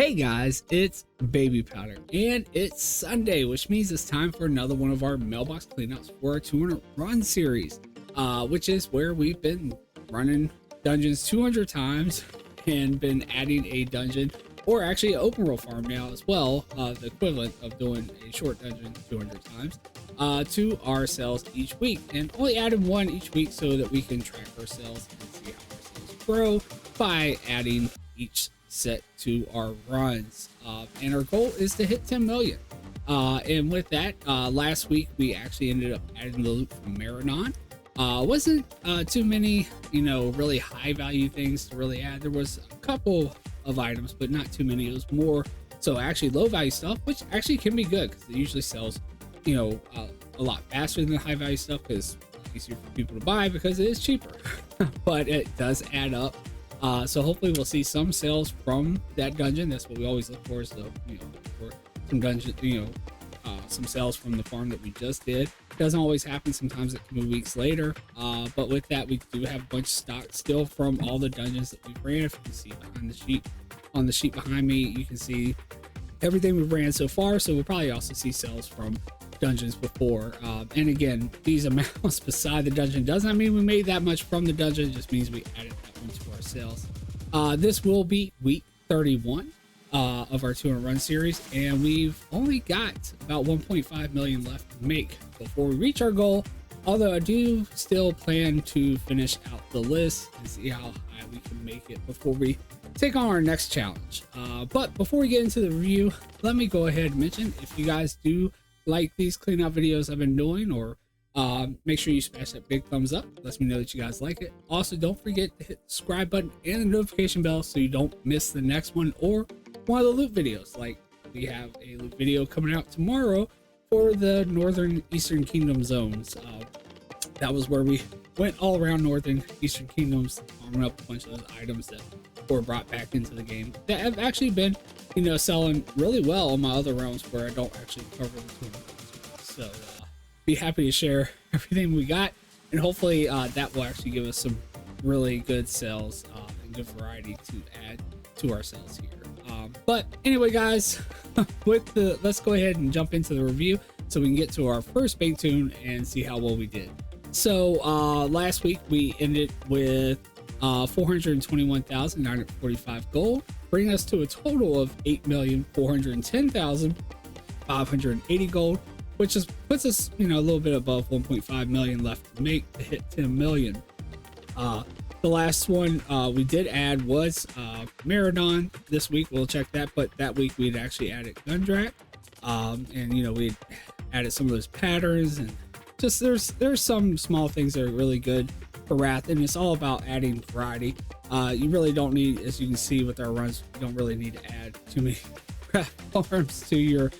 Hey guys, it's Babypowder, and it's Sunday, which means it's time for another one of our mailbox cleanouts for our 200 run series, which is where we've been running dungeons 200 times and been adding a dungeon, or actually an open world farm now as well, the equivalent of doing a short dungeon 200 times, to our sales each week, and only adding one each week so that we can track our sales and see how our sales grow by adding each set to our runs, and our goal is to hit 10 million, and with that, last week we actually ended up adding the loot from Marathon. Wasn't too many really high value things to really add. There was a couple of items, but not too many. It was more so actually low value stuff, which actually can be good because it usually sells a lot faster than the high value stuff because it's easier for people to buy because it is cheaper. But it does add up. So hopefully we'll see some sales from that dungeon. That's what we always look for, is for some dungeon, some sales from the farm that we just did. It doesn't always happen. Sometimes it can be weeks later. But with that, we do have a bunch of stock still from all the dungeons that we've ran. If you can see behind the sheet, on the sheet behind me, you can see everything we've ran so far. So we'll probably also see sales from dungeons before. And again, these amounts beside the dungeon doesn't mean we made that much from the dungeon. It just means we added that one to our sales. This will be week 31 of our 200 run series, and we've only got about 1.5 million left to make before we reach our goal, although I do still plan to finish out the list and see how high we can make it before we take on our next challenge. But before we get into the review, let me go ahead and mention, if you guys do like these cleanout videos I've been doing, or make sure you smash that big thumbs up. Lets me know that you guys like it. Also, don't forget to hit the subscribe button and the notification bell so you don't miss the next one or one of the loot videos. Like, we have a loot video coming out tomorrow for the Northern Eastern Kingdom zones. That was where we went all around Northern Eastern Kingdoms, farming up a bunch of those items that were brought back into the game that have actually been, selling really well on my other realms where I don't actually cover the 200. So be happy to share everything we got, and hopefully that will actually give us some really good sales and good variety to add to our sales here. But anyway, guys, let's go ahead and jump into the review so we can get to our first big tune and see how well we did. So last week we ended with 421,945 gold, bringing us to a total of 8,410,580 gold, which just puts us, a little bit above 1.5 million left to make to hit 10 million. The last one we did add was Marathon. This week we'll check that, but that week we'd actually added Gundrak, and we added some of those patterns, and just there's some small things that are really good for Wrath, and it's all about adding variety. You really don't need, as you can see with our runs, you don't really need to add too many farms to your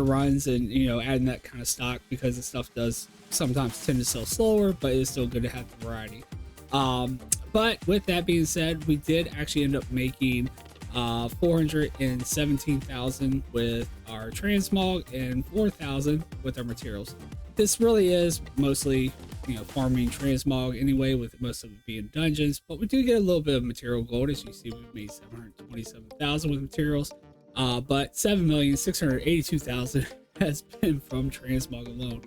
runs, and adding that kind of stock, because the stuff does sometimes tend to sell slower, but it's still good to have the variety. But with that being said, we did actually end up making 417,000 with our transmog and 4,000 with our materials. This really is mostly farming transmog anyway, with most of it being dungeons, but we do get a little bit of material gold. As you see, we've made 727,000 with materials, but 7,682,000 has been from transmog alone.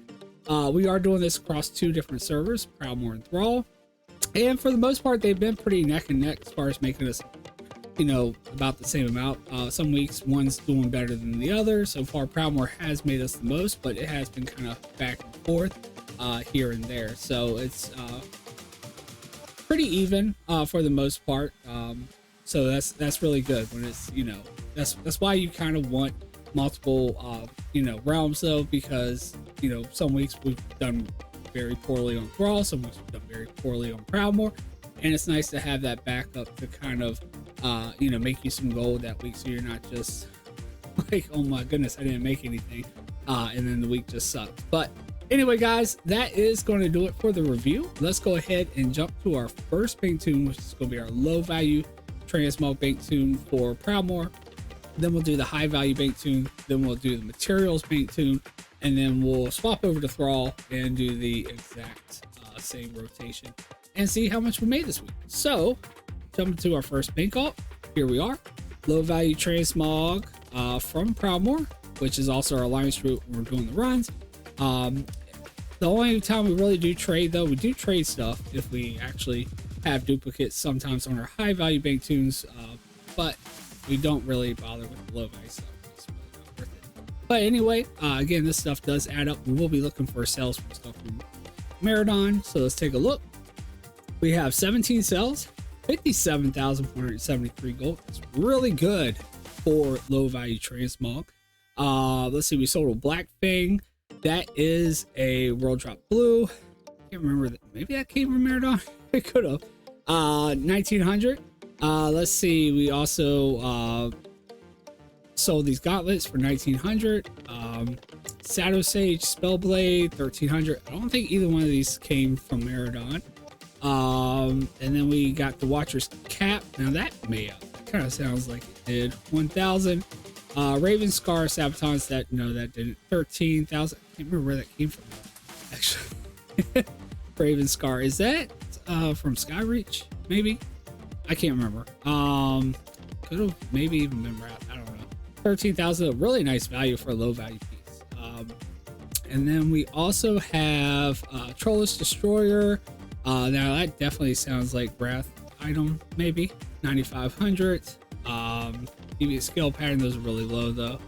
We are doing this across two different servers, Proudmoore and Thrall, and for the most part they've been pretty neck and neck as far as making us about the same amount. Some weeks one's doing better than the other. So far Proudmoore has made us the most, but it has been kind of back and forth here and there, so it's pretty even for the most part. So that's really good when it's that's why you kind of want multiple realms though, because some weeks we've done very poorly on Thrall, some weeks we've done very poorly on Proudmoore, and it's nice to have that backup to kind of make you some gold that week, so you're not just like, oh my goodness, I didn't make anything, and then the week just sucked. But anyway, guys, that is going to do it for the review. Let's go ahead and jump to our first bank tune, which is going to be our low value transmog bank tune for Proudmoore. Then we'll do the high value bank tune, then we'll do the materials bank tune, and then we'll swap over to Thrall and do the exact same rotation and see how much we made this week. So jump into our first bank alt. here we are. Low value transmog from Proudmoore, which is also our alliance route when we're doing the runs. The only time we really do trade, though, we do trade stuff if we actually have duplicates sometimes on our high value bank tunes, but we don't really bother with the low value stuff. It's really not worth it. But anyway, again, this stuff does add up. We will be looking for sales from stuff from Marathon, so let's take a look. We have 17 sales, 57,473 gold. It's really good for low value transmog. Let's see, we sold a Black Fang. That is a World Drop Blue. I can't remember that. Maybe that came from Marathon. It could have. 1900. Let's see, we also sold these gauntlets for 1900. Shadow Sage, Spellblade, 1300. I don't think either one of these came from Marathon. And then we got the Watcher's Cap. Now that kind of sounds like it did. 1000. Raven Scar, Sabatons, that didn't. 13,000. I can't remember where that came from, actually. Raven Scar, is that from Skyreach? Maybe, I can't remember. Could have maybe even been wrapped. I don't know. 13,000, a really nice value for a low value piece. And then we also have Trollish Destroyer. Now that definitely sounds like Wrath item, maybe 9,500. Deviant Scale Pattern, those are really low though.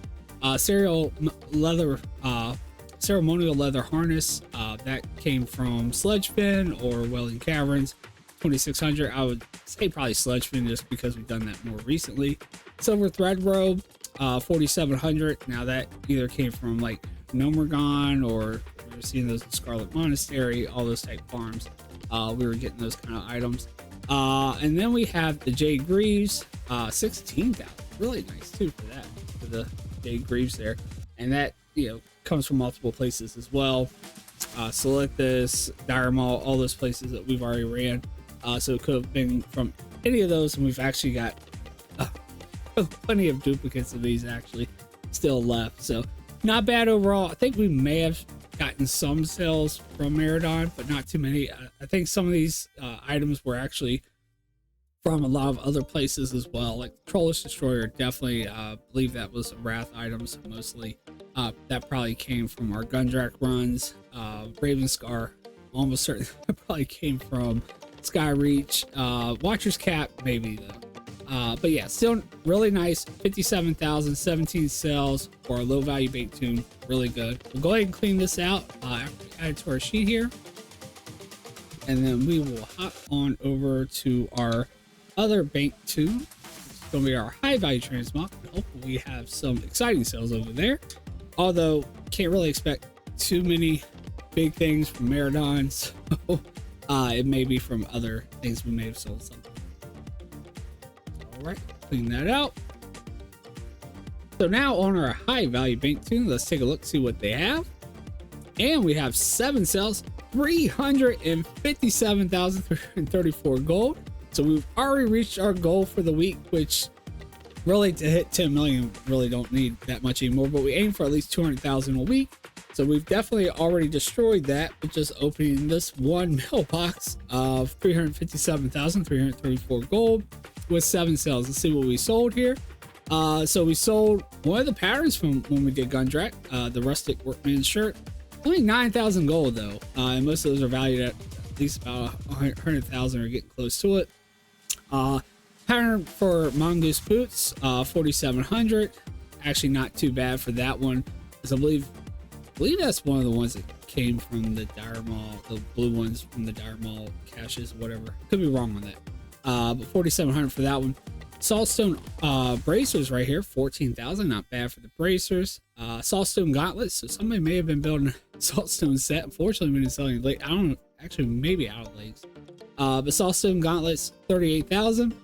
Ceremonial Leather Harness, that came from Sludgefin or Welling Caverns, 2,600. I would say probably Sludgefin just because we've done that more recently. Silver Thread Robe, 4,700. Now that either came from like Nomergon or we were seeing those in Scarlet Monastery, all those type farms. We were getting those kind of items. And then we have the Jade Greaves, 16,000. Really nice too for that, for the Jade Greaves there. And that, comes from multiple places as well. Solithus, Dire Maul, all those places that we've already ran. So it could have been from any of those, and we've actually got plenty of duplicates of these actually still left. So not bad overall. I think we may have gotten some sales from Marathon, but not too many. I think some of these items were actually from a lot of other places as well, like Trollish Destroyer. Definitely believe that was Wrath items mostly. That probably came from our Gundrak runs. Raven Scar, almost certain that probably came from Skyreach. Watcher's Cap, maybe though. But yeah, still really nice. 57,000, 17 sales for a low value bait tune. Really good. We'll go ahead and clean this out after we add it to our sheet here. And then we will hop on over to our other bank tune. It's going to be our high value transmog. Hopefully we have some exciting sales over there. Although can't really expect too many big things from Marathon, so it may be from other things we may have sold something. All right, clean that out. So now on our high value bank tune, let's take a look, see what they have. And we have 7 sales, 357,334 gold. So we've already reached our goal for the week, which really to hit 10 million, really don't need that much anymore, but we aim for at least 200,000 a week. So we've definitely already destroyed that with just opening this one mailbox of 357,334 gold with 7 sales. Let's see what we sold here. So we sold one of the patterns from when we did Gundrak, the Rustic Workman's shirt. Only 9,000 gold though, and most of those are valued at least about 100,000 or getting close to it. Pattern for Mongoose Boots, 4,700. Actually not too bad for that one, because I believe that's one of the ones that came from the Dire Maul, the blue ones from the Dire Maul caches, whatever. Could be wrong on that. But 4,700 for that one. Saltstone bracers right here, 14,000. Not bad for the bracers. Saltstone gauntlets. So somebody may have been building a Saltstone set. Unfortunately, we didn't sell any late. I don't know. Actually, maybe out of legs. But Saltstone gauntlets, 38,000.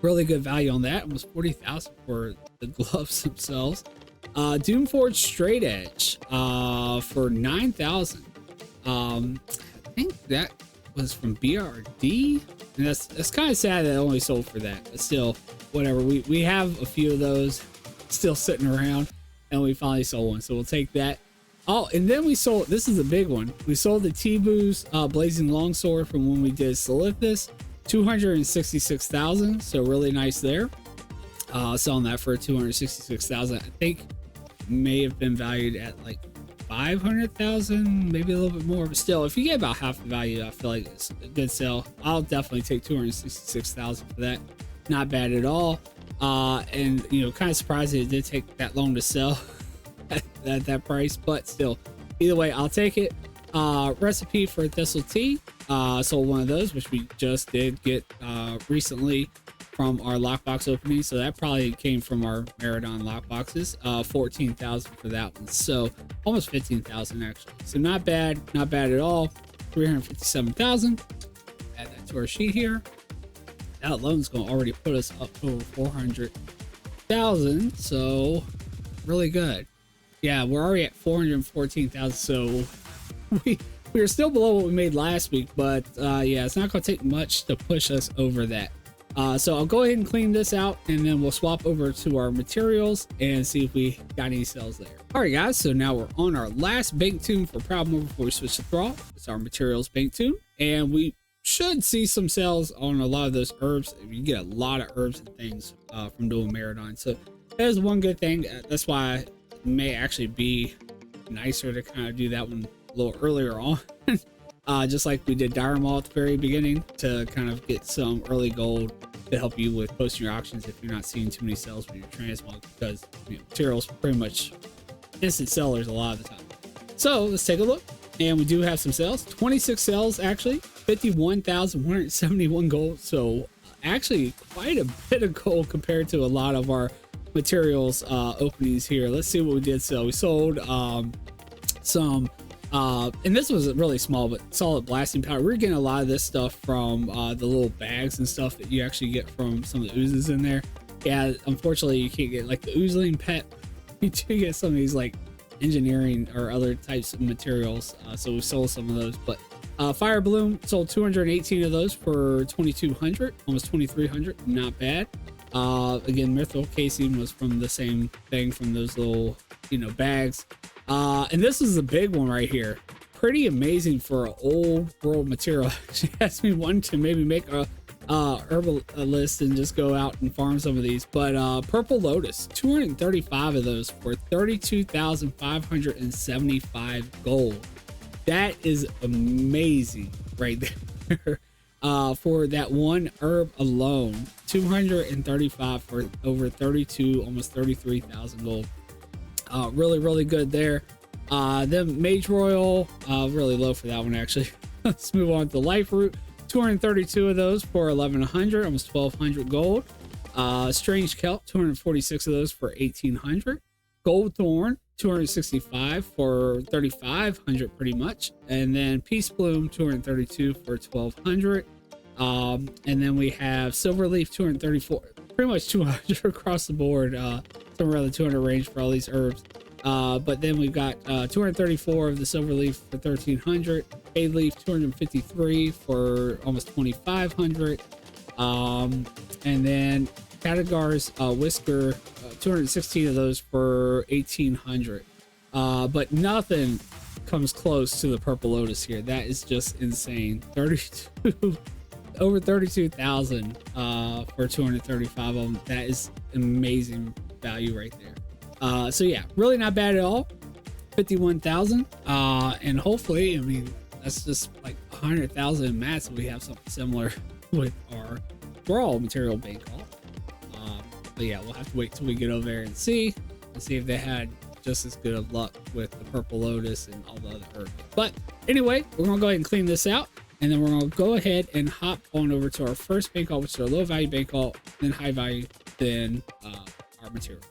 Really good value on that. Almost 40,000 for the gloves themselves. Doomforge Straight Edge for 9,000. I think that was from BRD, and that's kind of sad that it only sold for that, but still, whatever. We have a few of those still sitting around, and we finally sold one, so we'll take that. Oh, and then we sold, this is a big one, we sold the T-Boo's Blazing Longsword from when we did Solithus. 266,000. So really nice there. Selling that for 266,000. I think may have been valued at like 500,000, maybe a little bit more, but still, if you get about half the value, I feel like it's a good sale. I'll definitely take 266,000 for that. Not bad at all. And you know, kind of surprised it did take that long to sell at that price, but still, either way, I'll take it. Recipe for Thistle Tea. Sold one of those, which we just did get recently from our lockbox opening, so that probably came from our Marathon lockboxes. 14,000 for that one, so almost 15,000 actually. So not bad at all. 357,000. Add that to our sheet here. That alone's gonna already put us up over 400,000, so really good. Yeah, we're already at 414,000, so we are still below what we made last week, but yeah, it's not gonna take much to push us over that. So I'll go ahead and clean this out, and then we'll swap over to our materials and see if we got any sales there. All right, guys, so now we're on our last bank tune for Proud Mode before we switch to Thrall. It's our materials bank tune, and we should see some sales on a lot of those herbs. You get a lot of herbs and things from doing Marathon, so that is one good thing. That's why it may actually be nicer to kind of do that one a little earlier on. Just like we did Dire Maul at the very beginning, to kind of get some early gold to help you with posting your auctions if you're not seeing too many sales with your transmog, because you know, materials pretty much instant sellers a lot of the time. So let's take a look, and we do have some sales. 26 sales actually, 51,171 gold. So actually quite a bit of gold compared to a lot of our materials openings here. Let's see what we did sell. We sold some and this was really small, but solid blasting powder. We're getting a lot of this stuff from the little bags and stuff that you actually get from some of the oozes in there. Yeah, unfortunately you can't get like the oozling pet. You do get some of these like engineering or other types of materials, so we sold some of those. But Fire Bloom sold 218 of those for 2,200, almost 2,300. Not bad. Again, Mithril casing was from the same thing, from those little, you know, bags. And this is a big one right here. Pretty amazing for an old world material. She asked me one to maybe make a herbal list and just go out and farm some of these. But Purple Lotus, 235 of those for 32,575 gold. That is amazing right there. For that one herb alone, 235 for over 32, almost 33,000 gold. Really good there. Then Mage Royal, really low for that one actually. Let's move on to Life Root. 232 of those for 1,100, almost 1,200 gold. Strange Kelp, 246 of those for 1,800. Gold Thorn, 265 for 3,500 pretty much. And then Peace Bloom, 232 for 1,200. And then we have Silver Leaf, 234, pretty much 200 across the board. Somewhere around the 200 range for all these herbs. But then we've got 234 of the Silver Leaf for 1,300. Jade Leaf, 253 for almost 2,500. And then Katagar's Whisker, 216 of those for 1,800. But nothing comes close to the Purple Lotus here. That is just insane. 32 over 32,000 for 235 of them. That is amazing value right there. So yeah, really not bad at all. 51,000, and hopefully, I mean, that's just like 100,000 in mats. We have something similar with our Thrall material bank haul. But yeah, we'll have to wait till we get over there and see if they had just as good of luck with the Purple Lotus and all the other herbs. But anyway, we're gonna go ahead and clean this out, and then we're gonna go ahead and hop on over to our first bank haul, which is our low value bank haul, then high value, then our material.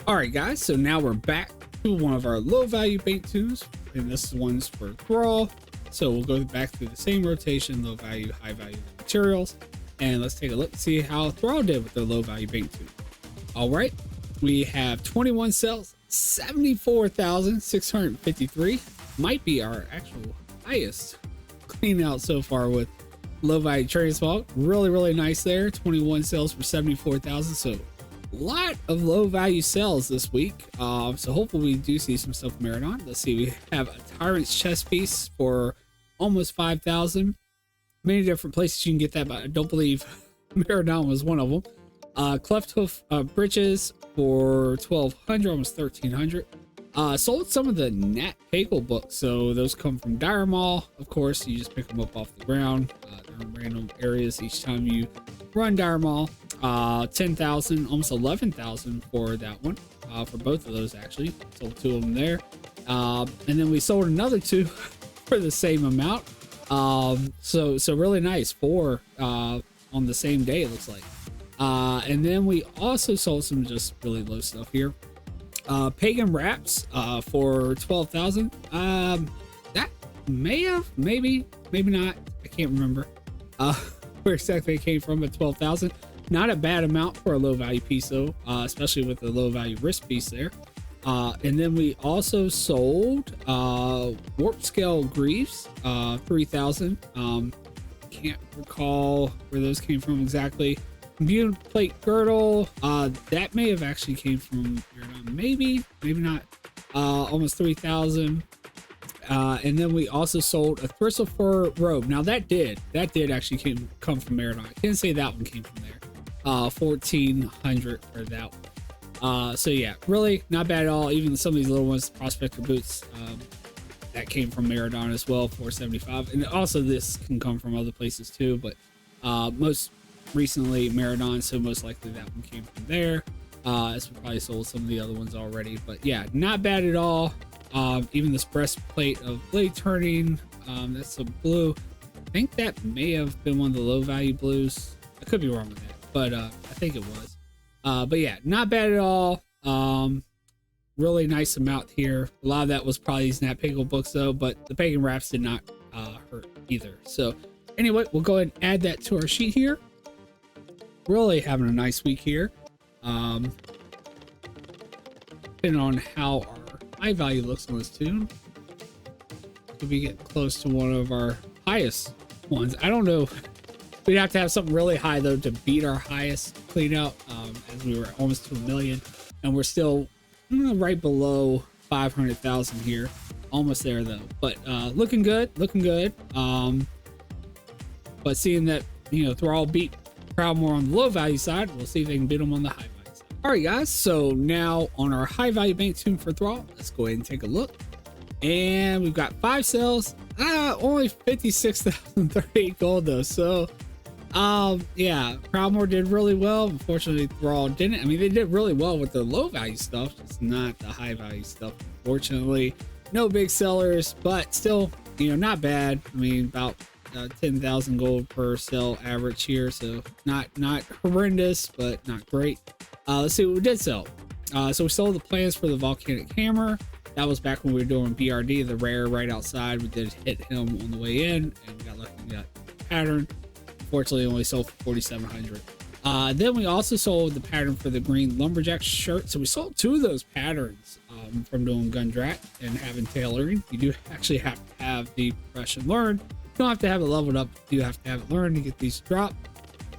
All right, guys, so now we're back to one of our low value bank tunes, and this one's for Thrall. So we'll go back through the same rotation, low value, high value materials, and let's take a look and see how Thrall did with their low value bank tune. All right, we have 21 sales, 74,653. Might be our actual highest clean out so far with low value transmog. Really nice there. 21 sales for 74,000. So a lot of low value sales this week. So hopefully we do see some stuff Marathon. Let's see, we have a Tyrant's chest piece for almost 5,000. many different places you can get that, but I don't believe Maradon was one of them. Cleft hoof britches for 1,200, almost 1,300. Sold some of the Nat Pagel books, so those come from Dire Mall. Of course, you just pick them up off the ground. They're in random areas each time you run Dire Mall. 10,000, almost 11,000 for that one. For both of those, actually, sold 2 of them there. And then we sold another 2 for the same amount. So really nice. 4 on the same day, it looks like. And then we also sold some just really low stuff here. Pagan wraps for 12,000. That may have, maybe not. I can't remember where exactly it came from, but 12,000. Not a bad amount for a low value piece though, especially with the low value wrist piece there. And then we also sold warp scale greaves, 3,000. Can't recall where those came from exactly. Immune plate girdle, that may have actually came from maybe not. Almost 3,000. And then we also sold a Thristle Fur robe. Now that did actually come from Maradon. I can't say that one came from there. 1,400 for that one. So yeah, really not bad at all. Even some of these little ones, Prospector boots, that came from Maradon as well, 475. And also this can come from other places too, but most recently Maradon, so most likely that one came from there. As we probably sold some of the other ones already, but yeah, not bad at all. Even this breastplate of blade turning, that's a blue. I think that may have been one of the low value blues. I could be wrong with that, but I think it was. But yeah, not bad at all. Really nice amount here. A lot of that was probably these Nat Pagel books though, but the pagan wraps did not hurt either. So anyway, we'll go ahead and add that to our sheet here. Really having a nice week here. Depending on how our high value looks on this tune, could be getting close to one of our highest ones. I don't know. We'd have to have something really high though to beat our highest clean out, as we were almost to 1 million, and we're still right below 500,000 here, almost there though. But looking good. But seeing that Thrall beat Proudmore on the low value side, we'll see if they can beat them on the high value side. All right, guys. So now on our high value bank tune for Thrall, let's go ahead and take a look. And we've got 5 sales. Only 56,038 gold though. So yeah, Proudmore did really well. Unfortunately, Thrall didn't. I mean, they did really well with the low value stuff, just not the high value stuff. Unfortunately, no big sellers, but still, not bad. I mean, about 10,000 gold per sell average here, so not horrendous, but not great. Let's see what we did sell. So we sold the plans for the volcanic hammer. That was back when we were doing BRD, the rare right outside. We did hit him on the way in, and we got lucky and got pattern. Unfortunately, only sold for 4,700. Then we also sold the pattern for the green lumberjack shirt. So we sold 2 of those patterns from doing Gundrat and having tailoring. You do actually have to have the profession learned. You don't have to have it leveled up. You have to have it learned to get these dropped.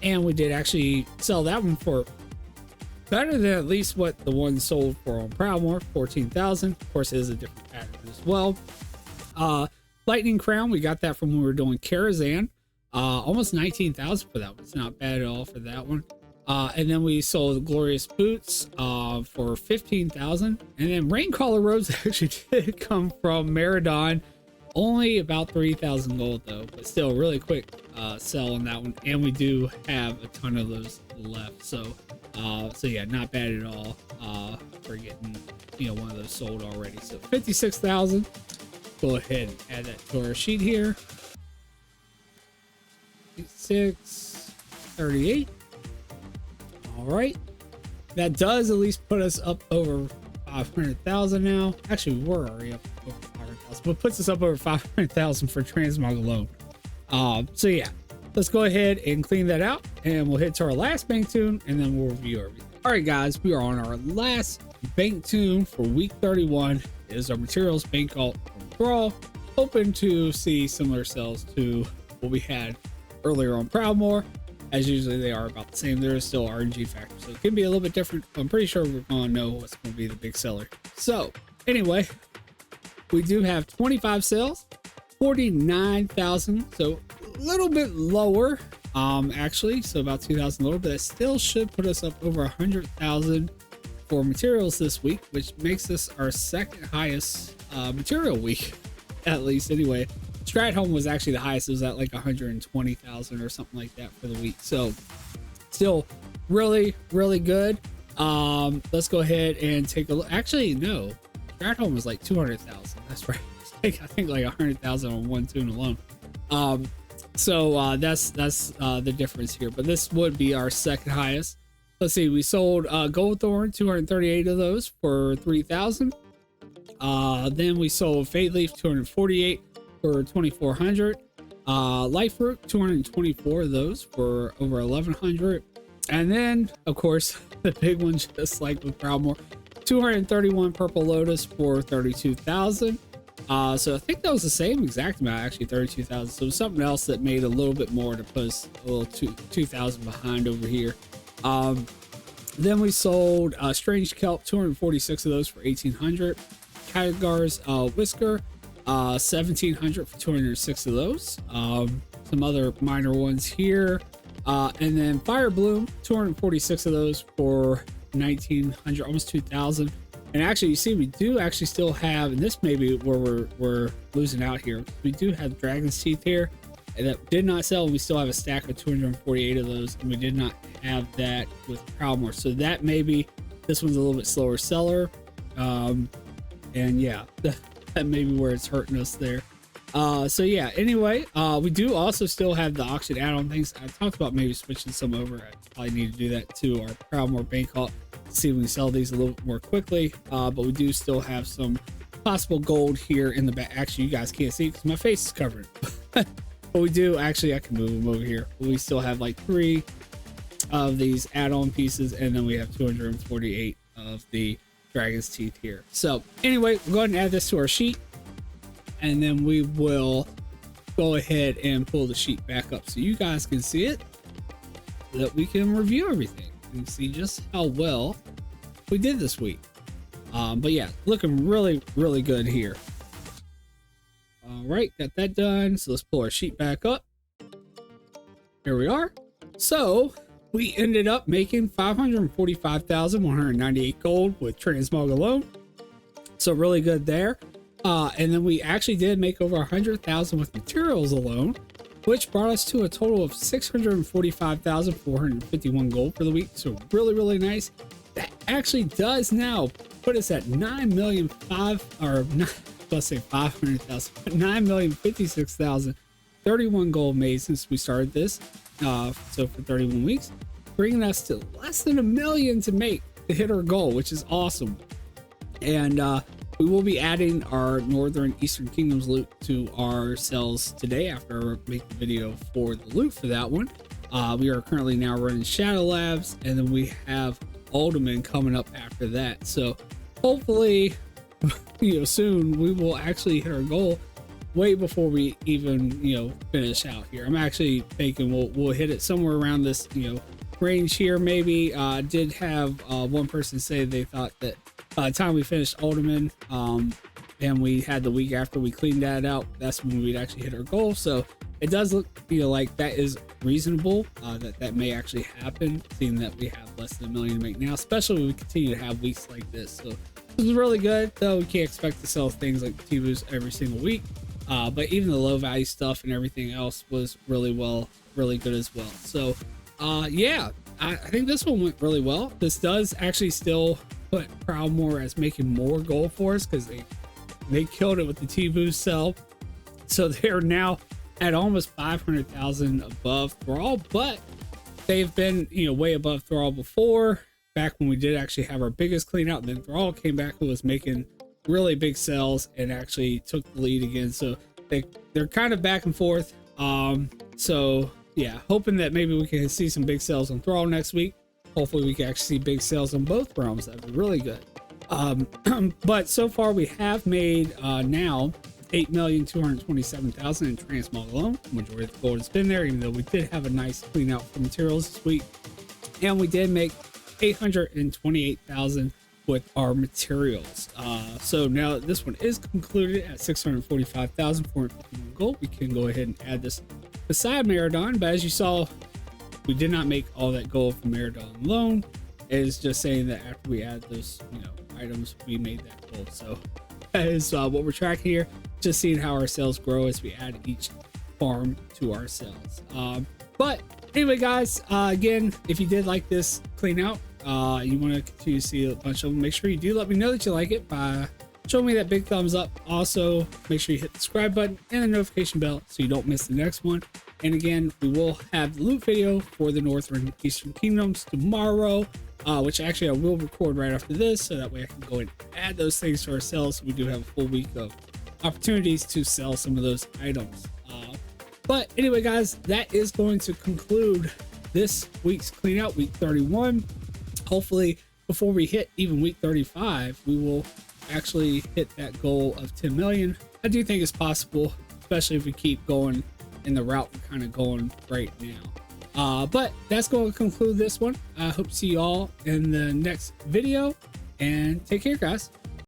And we did actually sell that one for better than at least what the one sold for on Proudmore, 14,000. Of course, it is a different pattern as well. Lightning Crown, we got that from when we were doing Karazhan. Almost 19,000 for that one. It's not bad at all for that one. And then we sold the Glorious Boots for 15,000. And then Raincaller robes actually did come from Maradon. Only about 3,000 gold though, but still really quick sell on that one. And we do have a ton of those left. So yeah, not bad at all for getting one of those sold already. So 56,000. Go ahead and add that to our sheet here. 638. All right, that does at least put us up over 500,000 now. Actually, we were already up over 500,000, but puts us up over 500,000 for transmog alone. So yeah, let's go ahead and clean that out, and we'll hit to our last bank tune, and then we'll review everything. All right, guys, we are on our last bank tune for week 31. It is our materials bank alt from Thrall. Hoping to see similar sales to what we had earlier on Proudmore. As usually they are about the same. There is still RNG factor, so it can be a little bit different. I'm pretty sure we're gonna know what's gonna be the big seller. So anyway, we do have 25 sales, 49,000, so a little bit lower, actually, so about 2,000 lower, but that still should put us up over 100,000 for materials this week, which makes this our second highest material week, at least anyway. Strat Home was actually the highest. It was at like 120,000 or something like that for the week, so still really good. Let's go ahead and take a look. Actually, no, Strat Home was like 200,000. That's right. I think like 100,000 on one tune alone. So that's the difference here. But this would be our second highest. Let's see. We sold Gold Thorn, 238 of those for 3,000. Then we sold Fade Leaf, 248 for 2,400. Life Root, 224 of those for over 1,100. And then, of course, the big one, just like with Proudmoore, 231 Purple Lotus for 32,000. So I think that was the same exact amount, actually, 32,000. So it was something else that made a little bit more to put us a little 2,000 behind over here. Then we sold Strange Kelp, 246 of those for 1,800. Khadgar's Whisker, 1,700 for 206 of those. Some other minor ones here. And then Fire Bloom, 246 of those for 1,900, almost 2,000. And actually, you see, we do actually still have, and this may be where we're losing out here. We do have Dragon's Teeth here, and that did not sell. We still have a stack of 248 of those, and we did not have that with Proudmoore. So that maybe this one's a little bit slower seller. And yeah, that may be where it's hurting us there. So yeah, anyway, we do also still have the auction add-on things. I talked about maybe switching some over. I probably need to do that to our Proudmoore Bank Vault, see if we can sell these a little bit more quickly. But we do still have some possible gold here in the back. Actually, you guys can't see because my face is covered. But we do actually, I can move them over here. We still have like 3 of these add-on pieces, and then we have 248 of the Dragon's Teeth here. So anyway, we'll go ahead and add this to our sheet, and then we will go ahead and pull the sheet back up so you guys can see it, so that we can review everything and see just how well we did this week. But yeah, looking really good here. All right, got that done. So let's pull our sheet back up. Here we are. So we ended up making 545,198 gold with transmog alone. So really good there. And then we actually did make over 100,000 with materials alone, which brought us to a total of 645,451 gold for the week. So really nice. That actually does now put us at 9,556,031 gold made since we started this. So for 31 weeks, bringing us to less than 1 million to make to hit our goal, which is awesome. And we will be adding our Northern Eastern Kingdoms loot to our cells today after I make the video for the loot for that one. We are currently now running Shadow Labs, and then we have Alderman coming up after that. So hopefully, soon we will actually hit our goal way before we even, finish out here. I'm actually thinking we'll hit it somewhere around this, range here. Maybe did have one person say they thought that by the time we finished Alderman, and we had the week after we cleaned that out, that's when we'd actually hit our goal. So it does look, like that is reasonable, that may actually happen, seeing that we have less than 1 million to make now, especially when we continue to have weeks like this. So this is really good, though we can't expect to sell things like T-Boos every single week. But even the low value stuff and everything else was really good as well. So yeah, I think this one went really well. This does actually still put Proudmoore as making more gold for us, because they killed it with the T-Boost sell. So they're now at almost 500,000 above Thrall, but they've been, way above Thrall before, back when we did actually have our biggest clean out. And then Thrall came back and was making really big sells and actually took the lead again. So they're kind of back and forth. So yeah, hoping that maybe we can see some big sales on Thrall next week. Hopefully we can actually see big sales on both realms. That'd be really good. But so far we have made now 8,227,000 in transmog alone. Majority of the gold has been there, even though we did have a nice clean out for materials this week. And we did make 828,000 with our materials. So now that this one is concluded at 645,451 gold, we can go ahead and add this beside Maradon. But as you saw, we did not make all that gold from Maradon alone. It is just saying that after we add those, items, we made that gold. So that is what we're tracking here. Just seeing how our sales grow as we add each farm to our sales. But anyway, guys, again, if you did like this clean out, you want to continue to see a bunch of them, make sure you do let me know that you like it by showing me that big thumbs up. Also, make sure you hit the subscribe button and the notification bell so you don't miss the next one. And again, we will have the loot video for the Northern and Eastern Kingdoms tomorrow, which actually I will record right after this, so that way I can go and add those things to our sales. So we do have a full week of opportunities to sell some of those items. But anyway, guys, that is going to conclude this week's clean out, week 31. Hopefully, before we hit even week 35, we will actually hit that goal of 10 million. I do think it's possible, especially if we keep going in the route we're kind of going right now. But that's going to conclude this one. I hope to see you all in the next video, and take care, guys.